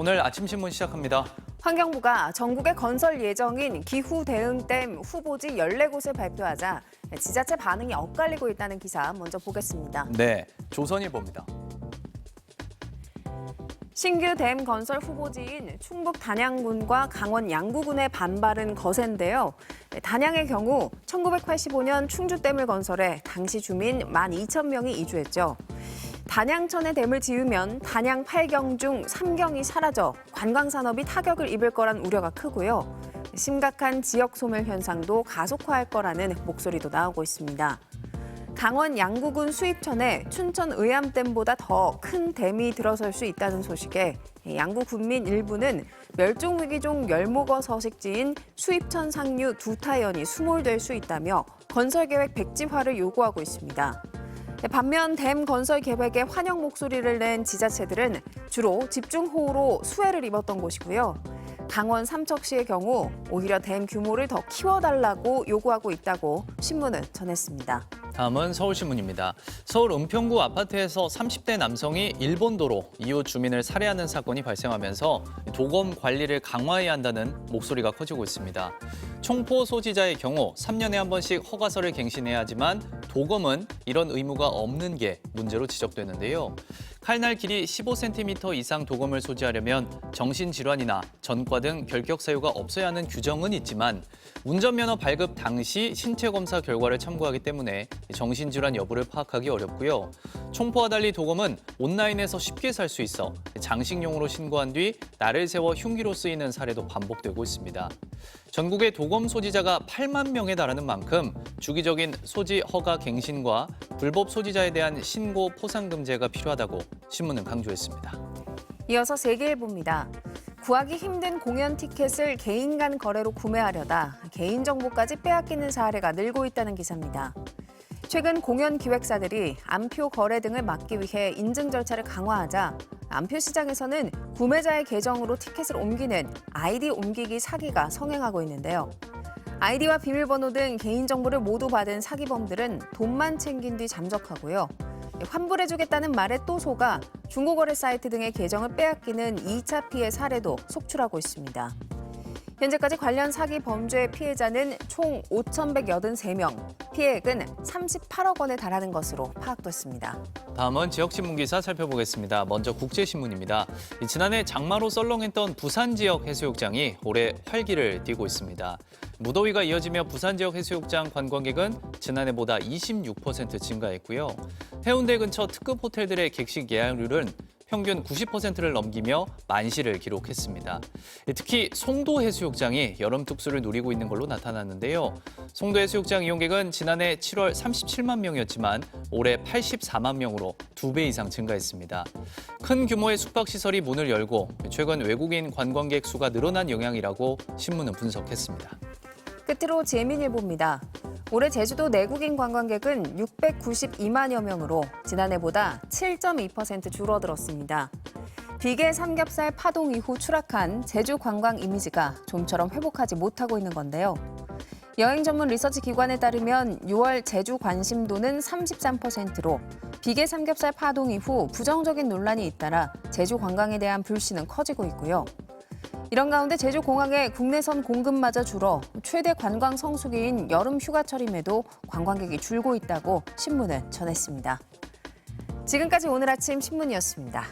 오늘 아침 신문 시작합니다. 환경부가 전국에 건설 예정인 기후대응댐 후보지 14곳을 발표하자 지자체 반응이 엇갈리고 있다는 기사 먼저 보겠습니다. 네, 조선일보입니다. 신규 댐 건설 후보지인 충북 단양군과 강원 양구군의 반발은 거센데요. 단양의 경우 1985년 충주댐을 건설해 당시 주민 12,000명이 이주했죠. 단양천에 댐을 지으면 단양 8경 중 3경이 사라져 관광산업이 타격을 입을 거란 우려가 크고요. 심각한 지역 소멸 현상도 가속화할 거라는 목소리도 나오고 있습니다. 강원 양구군 수입천에 춘천 의암댐보다 더 큰 댐이 들어설 수 있다는 소식에 양구 군민 일부는 멸종위기종 열목어 서식지인 수입천 상류 두타연이 수몰될 수 있다며 건설계획 백지화를 요구하고 있습니다. 반면 댐 건설 계획에 환영 목소리를 낸 지자체들은 주로 집중호우로 수해를 입었던 곳이고요. 강원 삼척시의 경우 오히려 댐 규모를 더 키워달라고 요구하고 있다고 신문은 전했습니다. 다음은 서울신문입니다. 서울 은평구 아파트에서 30대 남성이 일본도로 이웃 주민을 살해하는 사건이 발생하면서 도검 관리를 강화해야 한다는 목소리가 커지고 있습니다. 총포 소지자의 경우 3년에 한 번씩 허가서를 갱신해야 하지만 도검은 이런 의무가 없는 게 문제로 지적되는데요. 칼날 길이 15cm 이상 도검을 소지하려면 정신질환이나 전과 등 결격 사유가 없어야 하는 규정은 있지만 운전면허 발급 당시 신체 검사 결과를 참고하기 때문에 정신질환 여부를 파악하기 어렵고요. 총포와 달리 도검은 온라인에서 쉽게 살 수 있어 장식용으로 신고한 뒤 날을 세워 흉기로 쓰이는 사례도 반복되고 있습니다. 전국의 도검 소지자가 8만 명에 달하는 만큼 주기적인 소지 허가 갱신과 불법 소지자에 대한 신고 포상 금제가 필요하다고 신문은 강조했습니다. 이어서 세계일보입니다. 구하기 힘든 공연 티켓을 개인 간 거래로 구매하려다 개인정보까지 빼앗기는 사례가 늘고 있다는 기사입니다. 최근 공연 기획사들이 암표 거래 등을 막기 위해 인증 절차를 강화하자 암표 시장에서는 구매자의 계정으로 티켓을 옮기는 아이디 옮기기 사기가 성행하고 있는데요. 아이디와 비밀번호 등 개인정보를 모두 받은 사기범들은 돈만 챙긴 뒤 잠적하고요. 환불해주겠다는 말에 또 속아 중고거래 사이트 등의 계정을 빼앗기는 2차 피해 사례도 속출하고 있습니다. 현재까지 관련 사기 범죄의 피해자는 총 5,183명, 피해액은 38억 원에 달하는 것으로 파악됐습니다. 다음은 지역신문 기사 살펴보겠습니다. 먼저 국제신문입니다. 지난해 장마로 썰렁했던 부산 지역 해수욕장이 올해 활기를 띠고 있습니다. 무더위가 이어지며 부산 지역 해수욕장 관광객은 지난해보다 26% 증가했고요. 해운대 근처 특급 호텔들의 객실 예약률은 평균 90%를 넘기며 만시를 기록했습니다. 특히 송도 해수욕장이 여름 특수를 누리고 있는 걸로 나타났는데요. 송도 해수욕장 이용객은 지난해 7월 37만 명이었지만 올해 84만 명으로 2배 이상 증가했습니다. 큰 규모의 숙박시설이 문을 열고 최근 외국인 관광객 수가 늘어난 영향이라고 신문은 분석했습니다. 끝으로 재민일보입니다. 올해 제주도 내국인 관광객은 692만여 명으로 지난해보다 7.2% 줄어들었습니다. 비계 삼겹살 파동 이후 추락한 제주 관광 이미지가 좀처럼 회복하지 못하고 있는 건데요. 여행 전문 리서치 기관에 따르면 6월 제주 관심도는 33%로 비계 삼겹살 파동 이후 부정적인 논란이 잇따라 제주 관광에 대한 불신은 커지고 있고요. 이런 가운데 제주공항의 국내선 공급마저 줄어 최대 관광 성수기인 여름 휴가철임에도 관광객이 줄고 있다고 신문은 전했습니다. 지금까지 오늘 아침 신문이었습니다.